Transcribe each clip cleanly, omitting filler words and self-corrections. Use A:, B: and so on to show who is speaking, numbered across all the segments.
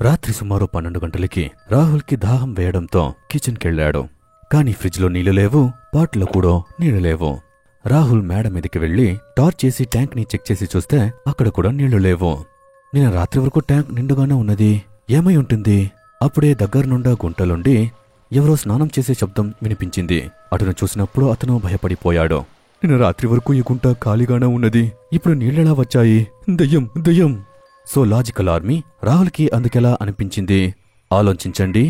A: రాత్రి సుమారు 12 గంటలకి రాహుల్కి దాహం వేయడంతో కిచెన్కెళ్లాడు. కాని ఫ్రిడ్జ్లో నీళ్లు లేవు, పాట్లో కూడా నీళ్లు లేవు. రాహుల్ మేడ మీదకి వెళ్లి టార్చ్ చేసి ట్యాంక్ ని చెక్ చేసి చూస్తే అక్కడ కూడా నీళ్లు లేవు. నిన్న రాత్రి వరకు ట్యాంక్ నిండుగానే ఉన్నది, ఏమై ఉంటుంది? అప్పుడే దగ్గరనుండా గుంటలుండి ఎవరో స్నానం చేసే శబ్దం వినిపించింది. అటును చూసినప్పుడు అతను భయపడిపోయాడు. నిన్న రాత్రి వరకు ఈ గుంట ఖాళీగానే ఉన్నది, ఇప్పుడు నీళ్లెలా వచ్చాయి? దయ్యం దయ్యం. సో లాజికల్ ఆర్మీ, రాహుల్కి అందుకెలా అనిపించింది? ఆలోచించండి.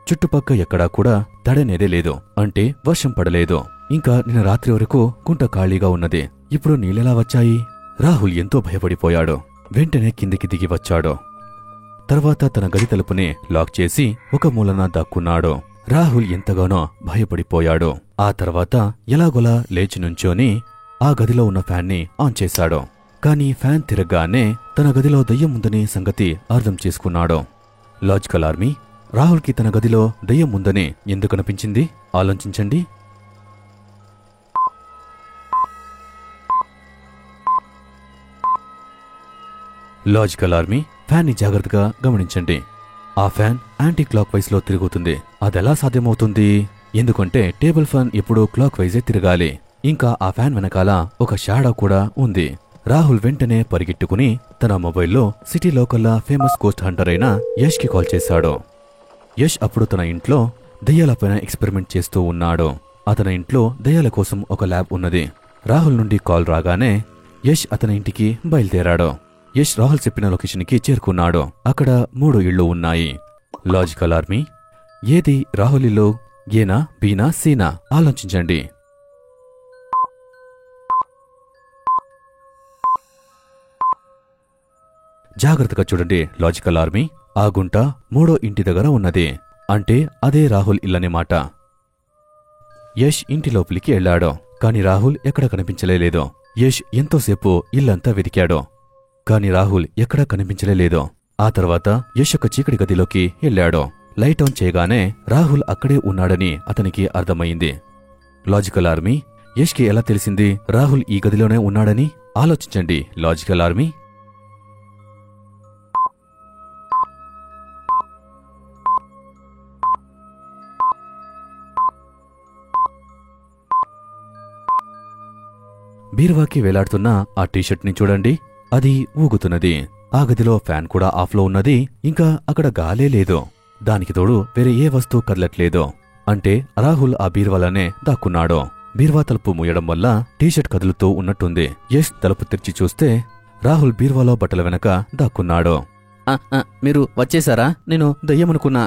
A: చుట్టుపక్క ఎక్కడా కూడా తడనేదే లేదు, అంటే వర్షం పడలేదు. ఇంకా నిన్న రాత్రి వరకు గుంట ఖాళీగా ఉన్నది, ఇప్పుడు నీళ్ళెలా వచ్చాయి? రాహుల్ ఎంతో భయపడిపోయాడు. వెంటనే కిందికి దిగి వచ్చాడు. తర్వాత తన గది తలుపుని లాక్ చేసి ఒక మూలన దాక్కున్నాడు. రాహుల్ ఎంతగానో భయపడిపోయాడు. ఆ తర్వాత ఎలాగోలా లేచి నుంచోని ఆ గదిలో ఉన్న ఫ్యాన్ని ఆన్ చేశాడు. కాని ఫ్యాన్ తిరగగానే తన గదిలో దయ్యం ఉందని సంగతి అర్థం చేసుకున్నాడు. లాజికల్ ఆర్మీ, రాహుల్కి తన గదిలో దయ్యం ఉందని ఎందుకనిపించింది? ఆలోచించండి. లాజికల్ ఆర్మీ, ఫ్యాన్ని జాగ్రత్తగా గమనించండి. ఆ ఫ్యాన్ యాంటీ క్లాక్ వైజ్ లో తిరుగుతుంది. అదెలా సాధ్యమవుతుంది? ఎందుకంటే టేబుల్ ఫ్యాన్ ఎప్పుడూ క్లాక్ వైజే తిరగాలి. ఇంకా ఆ ఫ్యాన్ వెనకాల ఒక షాడో కూడా ఉంది. రాహుల్ వెంటనే పరిగెట్టుకుని తన మొబైల్లో సిటీ లోకల్లా ఫేమస్ గోస్ట్ హంటర్ అయిన యష్ కి కాల్ చేశాడు. యష్ అప్పుడు తన ఇంట్లో దయ్యాలపైన ఎక్స్పెరిమెంట్ చేస్తూ ఉన్నాడు. అతని ఇంట్లో దయ్యాల కోసం ఒక ల్యాబ్ ఉన్నది. రాహుల్ నుండి కాల్ రాగానే యష్ అతని ఇంటికి బయలుదేరాడు. యష్ రాహుల్ చెప్పిన లొకేషన్కి చేరుకున్నాడు. అక్కడ 3 ఇళ్లు ఉన్నాయి. లాజికల్ ఆర్మీ, ఏది రాహుల్ ఇల్లు? ఏనా, బీనా, సీనా? ఆలోచించండి. జాగ్రత్తగా చూడండి లాజికల్ ఆర్మీ. ఆ గుంట 3వ ఇంటి దగ్గర ఉన్నది, అంటే అదే రాహుల్ ఇల్లనే మాట. యష్ ఇంటి లోపలికి వెళ్లాడు. కాని రాహుల్ ఎక్కడ కనిపించలేదు. యష్ ఎంతోసేపు ఇల్లంతా వెతికాడు, కాని రాహుల్ ఎక్కడా కనిపించలేదు. ఆ తర్వాత యష్ ఒక చీకటి గదిలోకి వెళ్లాడు. లైట్ ఆన్ చేయగానే రాహుల్ అక్కడే ఉన్నాడని అతనికి అర్థమైంది. లాజికల్ ఆర్మీ, యష్ కి ఎలా తెలిసింది రాహుల్ ఈ గదిలోనే ఉన్నాడని? ఆలోచించండి లాజికల్ ఆర్మీ. బీరువాకి వేలాడుతున్న ఆ టీషర్ట్ ని చూడండి, అది ఊగుతున్నది. ఆ గదిలో ఫ్యాన్ కూడా ఆఫ్లో ఉన్నది. ఇంకా అక్కడ గాలే లేదు. దానికి తోడు వేరే ఏ వస్తువు కదలట్లేదు. అంటే రాహుల్ ఆ బీరువాలోనే దాక్కున్నాడు. బీరువా తలుపు మూయడం వల్ల టీషర్ట్ కదులుతూ ఉన్నట్టుంది. యష్ తలుపు తెరిచి చూస్తే రాహుల్ బీరువాలో బట్టల వెనక దాక్కున్నాడు. మీరు వచ్చేశారా? నేను దయ్యమనుకున్నా.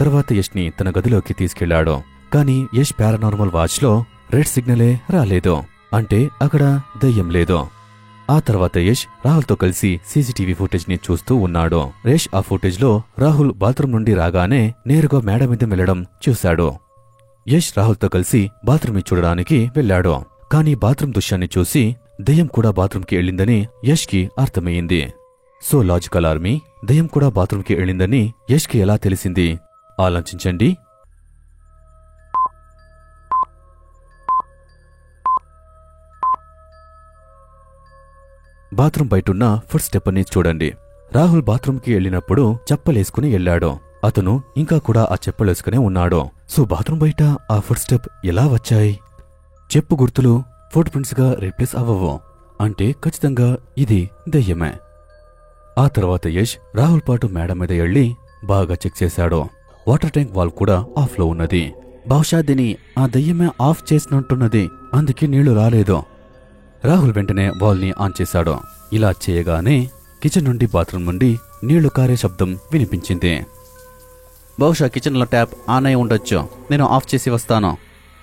A: తర్వాత యష్ ని తన గదిలోకి తీసుకెళ్లాడు. కాని యష్ పారానార్మల్ వాచ్ లో రెడ్ సిగ్నలే రాలేదు, అంటే అక్కడ దయ్యం లేదు. ఆ తర్వాత యష్ రాహుల్తో కలిసి సీసీటీవీ ఫుటేజ్ ని చూస్తూ ఉన్నాడు. యష్ ఆ ఫుటేజ్ లో రాహుల్ బాత్రూం నుండి రాగానే నేరుగా మేడ మీద వెళ్లడం చూశాడు. యష్ రాహుల్తో కలిసి బాత్రూమ్ ని చూడడానికి వెళ్లాడు. కాని బాత్రూం దృశ్యాన్ని చూసి దయ్యం కూడా బాత్రూంకి వెళ్ళిందని యష్ కి అర్థమయ్యింది. సో లాజికల్ ఆర్మీ, దయ్యం కూడా బాత్రూంకి వెళ్ళిందని యష్ కి ఎలా తెలిసింది? ఆలోచించండి. బాత్రూం బయటున్న ఫుట్ స్టెప్ ని చూడండి. రాహుల్ బాత్రూంకి వెళ్లినప్పుడు చెప్పలేసుకుని వెళ్లాడు. అతను ఇంకా కూడా ఆ చెప్పులేసుకునే ఉన్నాడు. సో బాత్రూం బయట ఆ ఫుట్ స్టెప్ ఎలా వచ్చాయి? చెప్పు గుర్తులు ఫుట్ ప్రింట్స్ గా రీప్లేస్ అవ్వవు, అంటే ఖచ్చితంగా ఇది దయ్యమే. ఆ తర్వాత యష్ రాహుల్ పాటు మేడ మీద వెళ్లి బాగా చెక్ చేశాడు. వాటర్ ట్యాంక్ వాల్ కూడా ఆఫ్ లో ఉన్నది. బహుశా దీని ఆ దయ్యమే ఆఫ్ చేసినట్టున్నది, అందుకే నీళ్లు రాలేదు. రాహుల్ వెంటనే వాల్ ని ఆన్ చేశాడు. ఇలా చేయగానే కిచెన్ నుండి బాత్రూం నుండి నీళ్లు కారే శబ్దం వినిపించింది. బహుశా కిచెన్ లో ట్యాప్ ఆన్ అయి ఉండొచ్చు, నేను ఆఫ్ చేసి వస్తాను.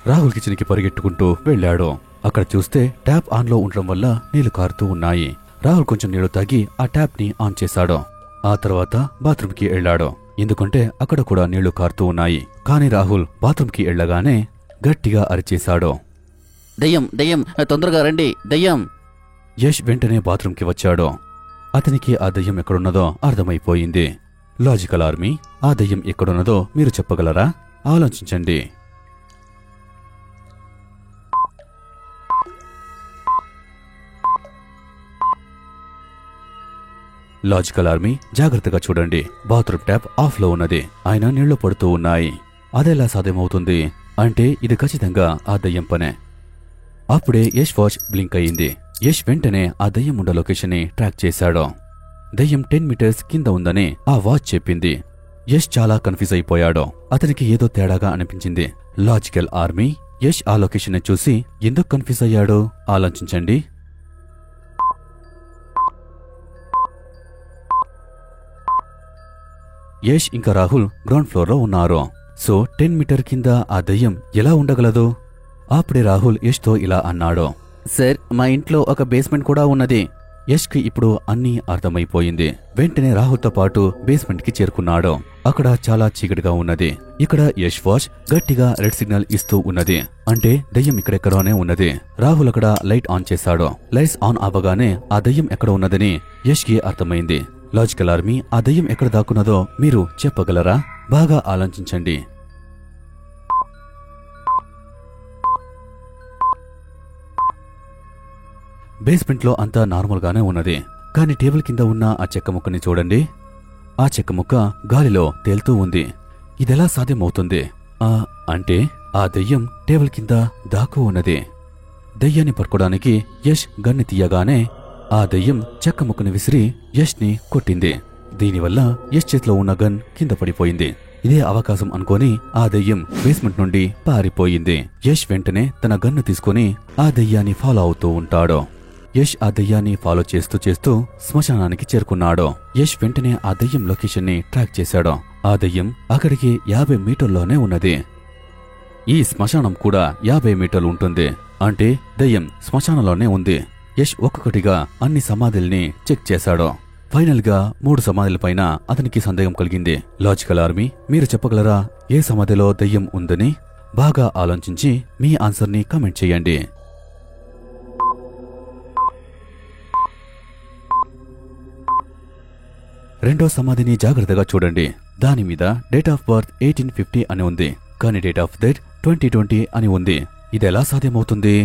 A: రాహుల్ కిచెన్ కి పరిగెట్టుకుంటూ వెళ్లాడు. అక్కడ చూస్తే ట్యాప్ ఆన్ లో ఉండడం వల్ల నీళ్లు కారుతూ ఉన్నాయి. రాహుల్ కొంచెం నీళ్లు తాగి ఆ ట్యాప్ ని ఆన్ చేశాడు. ఆ తర్వాత బాత్రూమ్ కి వెళ్లాడు, ఎందుకంటే అక్కడ కూడా నీళ్లు కారుతూ ఉన్నాయి. కాని రాహుల్ బాత్రూమ్ కి వెళ్లగానే గట్టిగా అరిచేశాడు, దయ్యం దయ్యం, తొందరగా రండి, దయ్యం. యష్ వెంటనే బాత్రూంకి వచ్చాడు. అతనికి ఆ దయ్యం ఎక్కడున్నదో అర్థమైపోయింది. లాజికల్ ఆర్మీ, ఆ దయ్యం ఎక్కడున్నదో మీరు చెప్పగలరా? ఆలోచించండి. లాజికల్ ఆర్మీ జాగ్రత్తగా చూడండి. బాత్రూమ్ ట్యాప్ ఆఫ్ లో ఉన్నది. ఆయన నీళ్లు పడుతూ ఉన్నాయి. అదెలా సాధ్యమవుతుంది అంటే ఇది ఖచ్చితంగా ఆ దయ్యం పనే. అప్పుడే యష్ వాచ్ బ్లింక్ అయ్యింది. యష్ వెంటనే ఆ దయ్యం ఉన్న లొకేషన్ ని ట్రాక్ చేశాడు. దయ్యం 10 మీటర్స్ కింద ఉందని ఆ వాచ్ చెప్పింది. యష్ చాలా కన్ఫ్యూజ్ అయిపోయాడు. అతనికి ఏదో తేడాగా అనిపించింది. లాజికల్ ఆర్మీ యష్ ఆ లొకేషన్ ని చూసి ఎందుకు కన్ఫ్యూజ్ అయ్యాడో ఆలోచించండి. యష్ ఇంకా రాహుల్ గ్రౌండ్ ఫ్లోర్ లో ఉన్నారు. సో 10 మీటర్ కింద ఆ దయ్యం ఎలా ఉండగలదు? అప్పుడే రాహుల్ యష్ తో ఇలా అన్నాడు, సార్ మా ఇంట్లో ఒక బేస్మెంట్ కూడా ఉన్నది. యష్ కి ఇప్పుడు అన్నీ అర్థమైపోయింది. వెంటనే రాహుల్ తో పాటు బేస్మెంట్ కి చేరుకున్నాడు. అక్కడ చాలా చీకటిగా ఉన్నది. ఇక్కడ యష్ వాచ్ గట్టిగా రెడ్ సిగ్నల్ ఇస్తూ ఉన్నది. అంటే దయ్యం ఇక్కడెక్కడోనే ఉన్నది. రాహుల్ అక్కడ లైట్ ఆన్ చేశాడు. లైట్స్ ఆన్ అవ్వగానే ఆ దయ్యం ఎక్కడ ఉన్నదని యష్ కి అర్థమైంది. లాజికల్ ఆర్మీ ఆ దయ్యం ఎక్కడ దాక్కున్నదో మీరు చెప్పగలరా? బాగా ఆలోచించండి. బేస్మెంట్ లో అంతా నార్మల్ గానే ఉన్నది. కానీ టేబుల్ కింద ఉన్న ఆ చెక్క ముక్కని చూడండి. ఆ చెక్క ముక్క గాలిలో తేలుతూ ఉంది. ఇదెలా సాధ్యమవుతుంది? అంటే ఆ దయ్యం టేబుల్ కింద దాక్కు ఉన్నది. దయ్యాన్ని పట్టుకోవడానికి యష్ గన్ని తీయగానే ఆ దయ్యం చెక్క ముక్కని విసిరి యష్ ని కొట్టింది. దీనివల్ల యష్ చేతిలో ఉన్న గన్ కింద పడిపోయింది. ఇదే అవకాశం అనుకోని ఆ దయ్యం బేస్మెంట్ నుండి పారిపోయింది. యష్ వెంటనే తన గన్ను తీసుకుని ఆ దయ్యాన్ని ఫాలో అవుతూ ఉంటాడు. యష్ ఆ దయ్యాన్ని ఫాలో చేస్తూ చేస్తూ శ్మశానానికి చేరుకున్నాడు. యష్ వెంటనే ఆ దయ్యం లొకేషన్ ని ట్రాక్ చేశాడు. ఆ దయ్యం అక్కడికి 50 మీటర్లోనే ఉన్నది. ఈ శ్మశానం కూడా 50 మీటర్లు ఉంటుంది. అంటే దయ్యం శ్మశానంలోనే ఉంది. యష్ ఒక్కొక్కటిగా అన్ని సమాధుల్ని చెక్ చేశాడు. ఫైనల్ గా 3 సమాధులపైన అతనికి సందేహం కలిగింది. లాజికల్ ఆర్మీ మీరు చెప్పగలరా ఏ సమాధిలో దయ్యం ఉందని? బాగా ఆలోచించి మీ ఆన్సర్ ని కామెంట్ చేయండి. రెండో సమాధిని జాగ్రత్తగా చూడండి. దాని మీద డేట్ ఆఫ్ బర్త్ 1850 అని ఉంది. కానీ డేట్ ఆఫ్ డెత్ 2020 అని ఉంది. ఇదెలా సాధ్యమవుతుంది?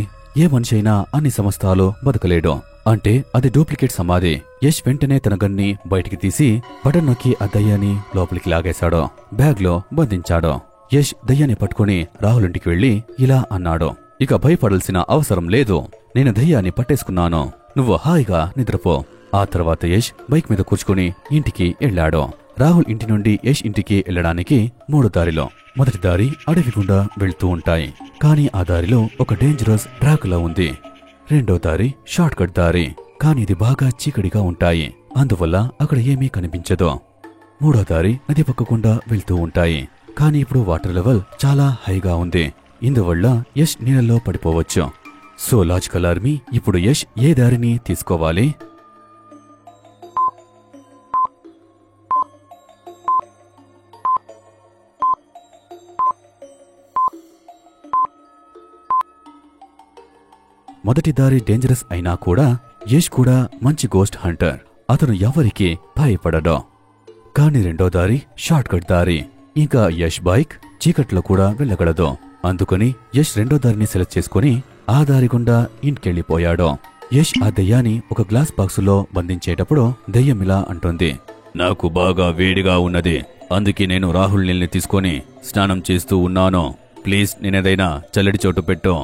A: ఏ మనిషి అయినా అన్ని సంవత్సరాలు బతకలేడు. అంటే అది డూప్లికేట్ సమాధి. యష్ వెంటనే తన గన్ని బయటికి తీసి బటన్ నొక్కి ఆ దయ్యాన్ని లోపలికి లాగేశాడు. బ్యాగ్ లో బంధించాడు. యష్ దయ్యాన్ని పట్టుకుని రాహుల్ ఇంటికి వెళ్లి ఇలా అన్నాడు, ఇక భయపడాల్సిన అవసరం లేదు. నేను దయ్యాన్ని పట్టేసుకున్నాను. నువ్వు హాయిగా నిద్రపో. ఆ తర్వాత యష్ బైక్ మీద కూర్చుకుని ఇంటికి వెళ్లాడు. రాహుల్ ఇంటి నుండి యష్ ఇంటికి వెళ్లడానికి 3 దారిలో. మొదటి దారి అడవి గుండా వెళ్తూ ఉంటాయి. కానీ ఆ దారిలో ఒక డేంజరస్ డ్రాకులా ఉంది. రెండో దారి షార్ట్ కట్ దారి. కానీ ఇది బాగా చీకటిగా ఉంటాయి. అందువల్ల అక్కడ ఏమీ కనిపించదు. మూడో దారి నది పక్క గుండా వెళ్తూ ఉంటాయి. కానీ ఇప్పుడు వాటర్ లెవెల్ చాలా హైగా ఉంది. ఇందువల్ల యష్ నీళ్ళలో పడిపోవచ్చు. సో లాజికల్ ఆర్మీ ఇప్పుడు యష్ ఏ దారిని తీసుకోవాలి? మొదటి దారి డేంజరస్ అయినా కూడా యష్ కూడా మంచి గోస్ట్ హంటర్. అతను ఎవరికి భయపడడు. కానీ రెండో దారి షార్ట్ కట్ దారి. ఇంకా యష్ బైక్ చీకట్లో కూడా వెళ్ళగలదు. అందుకని యష్ రెండో దారిని సెలెక్ట్ చేసుకుని ఆ దారి గుండా ఇంటికెళ్లిపోయాడు. యష్ ఆ దయ్యాన్ని ఒక గ్లాస్ బాక్సులో బంధించేటప్పుడు దయ్యం ఇలా అంటుంది, నాకు బాగా వేడిగా ఉన్నది. అందుకే నేను రాహుల్ నీళ్ళని తీసుకొని స్నానం చేస్తూ ఉన్నాను. ప్లీజ్ నేనేదైనా చల్లటి చోటు పెట్టు.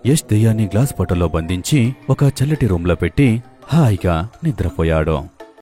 A: యష్ దయ్యాన్ని గ్లాస్ బాటిల్లో బంధించి ఒక చల్లటి రూమ్ లో పెట్టి హాయిగా నిద్రపోయాడు.